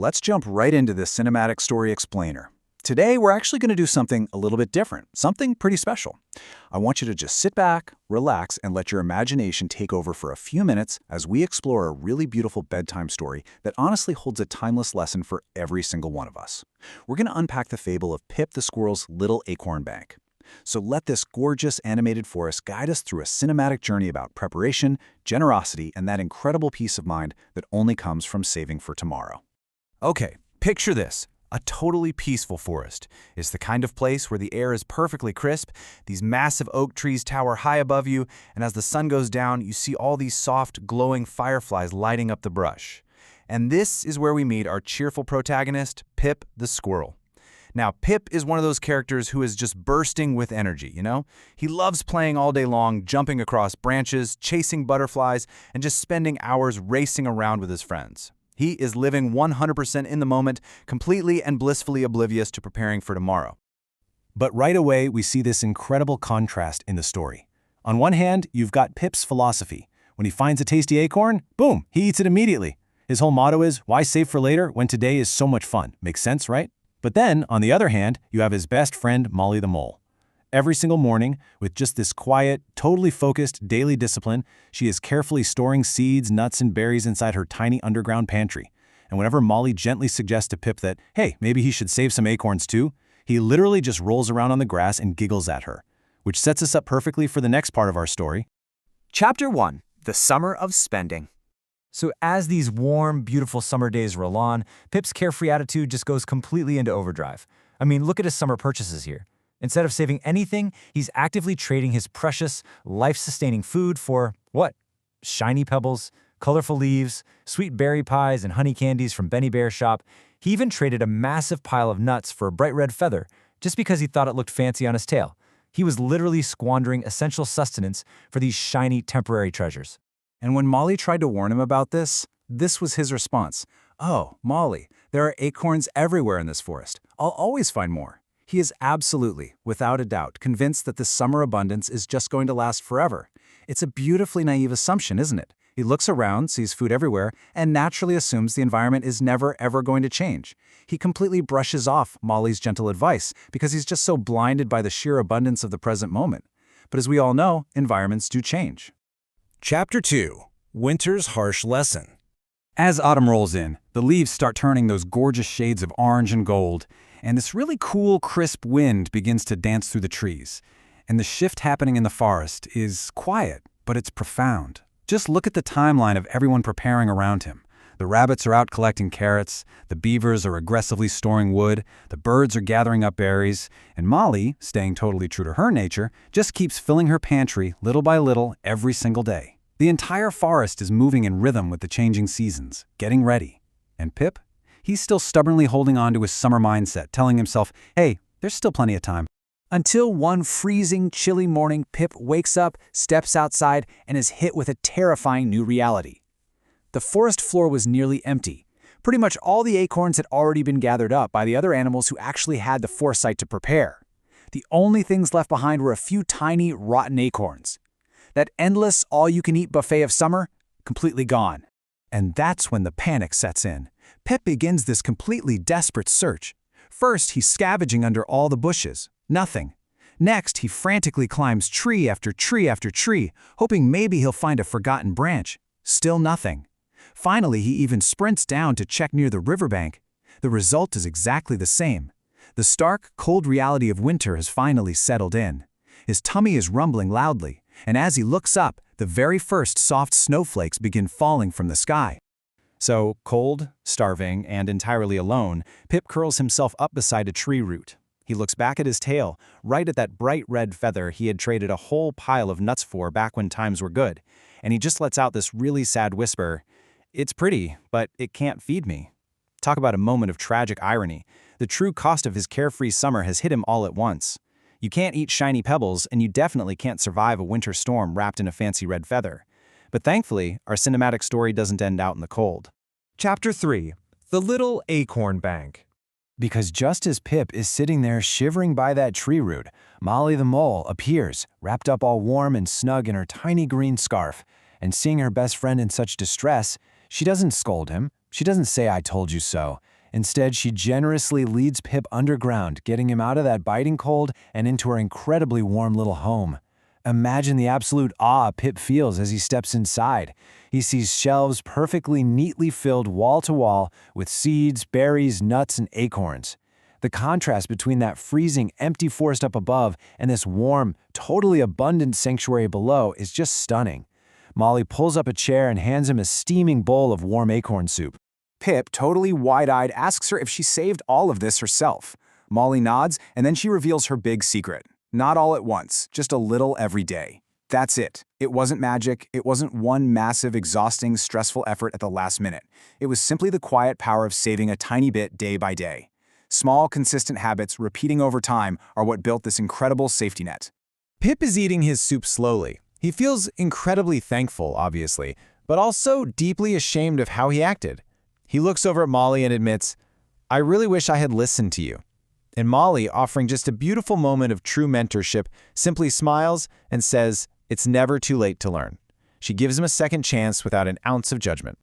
let's jump right into this cinematic story explainer. Today, we're actually going to do something a little bit different, something pretty special. I want you to just sit back, relax, and let your imagination take over for a few minutes as we explore a really beautiful bedtime story that honestly holds a timeless lesson for every single one of us. We're going to unpack the fable of Pip the Squirrel's little acorn bank. So let this gorgeous animated forest guide us through a cinematic journey about preparation, generosity, and that incredible peace of mind that only comes from saving for tomorrow. Okay, picture this. A totally peaceful forest. It's the kind of place where the air is perfectly crisp, these massive oak trees tower high above you, and as the sun goes down, you see all these soft, glowing fireflies lighting up the brush. And this is where we meet our cheerful protagonist, Pip the Squirrel. Now, Pip is one of those characters who is just bursting with energy, you know? He loves playing all day long, jumping across branches, chasing butterflies, and just spending hours racing around with his friends. He is living 100% in the moment, completely and blissfully oblivious to preparing for tomorrow. But right away, we see this incredible contrast in the story. On one hand, you've got Pip's philosophy. When he finds a tasty acorn, boom, he eats it immediately. His whole motto is, why save for later when today is so much fun? Makes sense, right? But then, on the other hand, you have his best friend, Molly the Mole. Every single morning, with just this quiet, totally focused daily discipline, she is carefully storing seeds, nuts, and berries inside her tiny underground pantry. And whenever Molly gently suggests to Pip that, hey, maybe he should save some acorns too, he literally just rolls around on the grass and giggles at her, which sets us up perfectly for the next part of our story. Chapter 1. The Summer of Spending. So as these warm, beautiful summer days roll on, Pip's carefree attitude just goes completely into overdrive. I mean, look at his summer purchases here. Instead of saving anything, he's actively trading his precious, life-sustaining food for, what? Shiny pebbles, colorful leaves, sweet berry pies, and honey candies from Benny Bear's shop. He even traded a massive pile of nuts for a bright red feather, just because he thought it looked fancy on his tail. He was literally squandering essential sustenance for these shiny, temporary treasures. And when Molly tried to warn him about this was his response. Oh, Molly, there are acorns everywhere in this forest. I'll always find more. He is absolutely, without a doubt, convinced that this summer abundance is just going to last forever. It's a beautifully naive assumption, isn't it? He looks around, sees food everywhere, and naturally assumes the environment is never, ever going to change. He completely brushes off Molly's gentle advice because he's just so blinded by the sheer abundance of the present moment. But as we all know, environments do change. Chapter 2. Winter's Harsh Lesson. As autumn rolls in, the leaves start turning those gorgeous shades of orange and gold, and this really cool, crisp wind begins to dance through the trees. And the shift happening in the forest is quiet, but it's profound. Just look at the timeline of everyone preparing around him. The rabbits are out collecting carrots, the beavers are aggressively storing wood, the birds are gathering up berries, and Molly, staying totally true to her nature, just keeps filling her pantry little by little every single day. The entire forest is moving in rhythm with the changing seasons, getting ready. And Pip? He's still stubbornly holding on to his summer mindset, telling himself, hey, there's still plenty of time. Until one freezing, chilly morning, Pip wakes up, steps outside, and is hit with a terrifying new reality. The forest floor was nearly empty. Pretty much all the acorns had already been gathered up by the other animals who actually had the foresight to prepare. The only things left behind were a few tiny, rotten acorns. That endless, all-you-can-eat buffet of summer, completely gone. And that's when the panic sets in. Pip begins this completely desperate search. First, he's scavenging under all the bushes. Nothing. Next, he frantically climbs tree after tree after tree, hoping maybe he'll find a forgotten branch. Still nothing. Finally, he even sprints down to check near the riverbank. The result is exactly the same. The stark, cold reality of winter has finally settled in. His tummy is rumbling loudly, and as he looks up, the very first soft snowflakes begin falling from the sky. So, cold, starving, and entirely alone, Pip curls himself up beside a tree root. He looks back at his tail, right at that bright red feather he had traded a whole pile of nuts for back when times were good, and he just lets out this really sad whisper, "It's pretty, but it can't feed me." Talk about a moment of tragic irony. The true cost of his carefree summer has hit him all at once. You can't eat shiny pebbles, and you definitely can't survive a winter storm wrapped in a fancy red feather. But thankfully, our cinematic story doesn't end out in the cold. Chapter 3. The Little Acorn Bank. Because just as Pip is sitting there shivering by that tree root, Molly the Mole appears, wrapped up all warm and snug in her tiny green scarf, and seeing her best friend in such distress, she doesn't scold him. She doesn't say "I told you so." Instead, she generously leads Pip underground, getting him out of that biting cold and into her incredibly warm little home. Imagine the absolute awe Pip feels as he steps inside. He sees shelves perfectly neatly filled wall to wall with seeds, berries, nuts, and acorns. The contrast between that freezing, empty forest up above and this warm, totally abundant sanctuary below is just stunning. Molly pulls up a chair and hands him a steaming bowl of warm acorn soup. Pip, totally wide-eyed, asks her if she saved all of this herself. Molly nods, and then she reveals her big secret. Not all at once, just a little every day. That's it. It wasn't magic. It wasn't one massive, exhausting, stressful effort at the last minute. It was simply the quiet power of saving a tiny bit day by day. Small, consistent habits repeating over time are what built this incredible safety net. Pip is eating his soup slowly. He feels incredibly thankful, obviously, but also deeply ashamed of how he acted. He looks over at Molly and admits, "I really wish I had listened to you." And Molly, offering just a beautiful moment of true mentorship, simply smiles and says, "It's never too late to learn." She gives him a second chance without an ounce of judgment.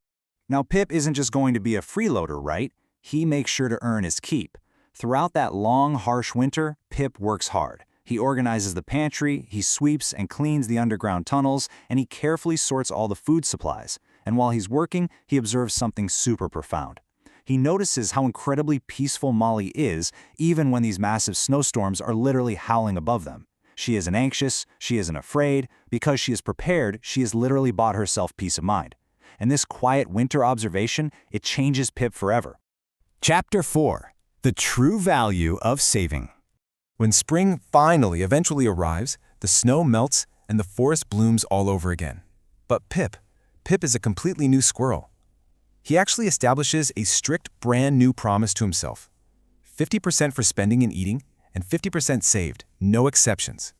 Now, Pip isn't just going to be a freeloader, right? He makes sure to earn his keep. Throughout that long, harsh winter, Pip works hard. He organizes the pantry, he sweeps and cleans the underground tunnels, and he carefully sorts all the food supplies. And while he's working, he observes something super profound. He notices how incredibly peaceful Molly is, even when these massive snowstorms are literally howling above them. She isn't anxious, she isn't afraid. Because she is prepared, she has literally bought herself peace of mind. And this quiet winter observation, it changes Pip forever. Chapter 4. The True Value of Saving. When spring finally eventually arrives, the snow melts and the forest blooms all over again. But Pip is a completely new squirrel. He actually establishes a strict brand new promise to himself. 50% for spending and eating, and 50% saved, no exceptions.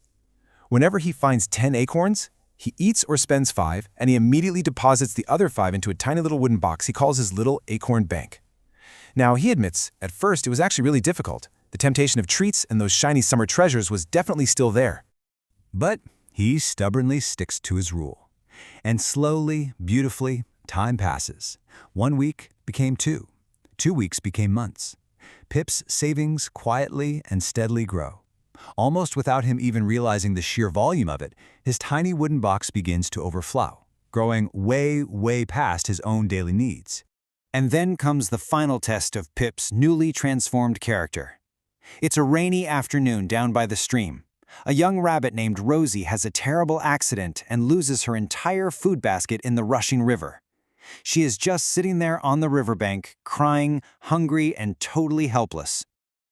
Whenever he finds 10 acorns, he eats or spends 5, and he immediately deposits the other 5 into a tiny little wooden box he calls his little acorn bank. Now, he admits, at first it was actually really difficult. The temptation of treats and those shiny summer treasures was definitely still there. But he stubbornly sticks to his rule. And slowly, beautifully, time passes. 1 week became 2. 2 weeks became months. Pip's savings quietly and steadily grow. Almost without him even realizing the sheer volume of it, his tiny wooden box begins to overflow, growing way, way past his own daily needs. And then comes the final test of Pip's newly transformed character. It's a rainy afternoon down by the stream. A young rabbit named Rosie has a terrible accident and loses her entire food basket in the rushing river. She is just sitting there on the riverbank, crying, hungry, and totally helpless.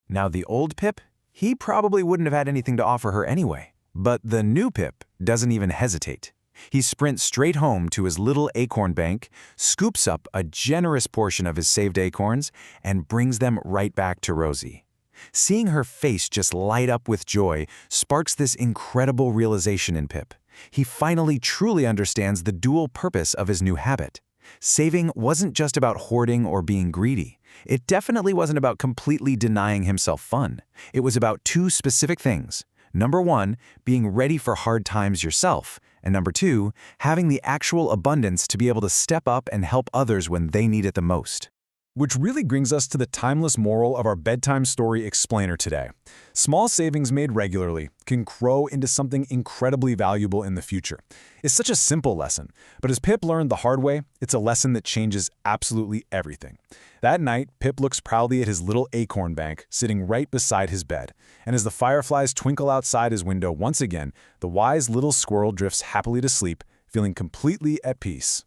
Now, the old Pip, he probably wouldn't have had anything to offer her anyway. But the new Pip doesn't even hesitate. He sprints straight home to his little acorn bank, scoops up a generous portion of his saved acorns, and brings them right back to Rosie. Seeing her face just light up with joy sparks this incredible realization in Pip. He finally truly understands the dual purpose of his new habit. Saving wasn't just about hoarding or being greedy. It definitely wasn't about completely denying himself fun. It was about 2 specific things. Number 1, being ready for hard times yourself. And number 2, having the actual abundance to be able to step up and help others when they need it the most. Which really brings us to the timeless moral of our bedtime story explainer today. Small savings made regularly can grow into something incredibly valuable in the future. It's such a simple lesson, but as Pip learned the hard way, it's a lesson that changes absolutely everything. That night, Pip looks proudly at his little acorn bank sitting right beside his bed, and as the fireflies twinkle outside his window once again, the wise little squirrel drifts happily to sleep, feeling completely at peace.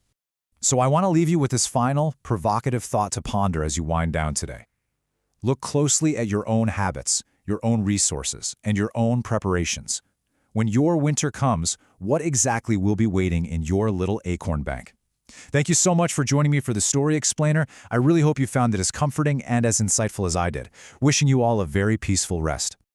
So I want to leave you with this final, provocative thought to ponder as you wind down today. Look closely at your own habits, your own resources, and your own preparations. When your winter comes, what exactly will be waiting in your little acorn bank? Thank you so much for joining me for the Story Explainer. I really hope you found it as comforting and as insightful as I did. Wishing you all a very peaceful rest.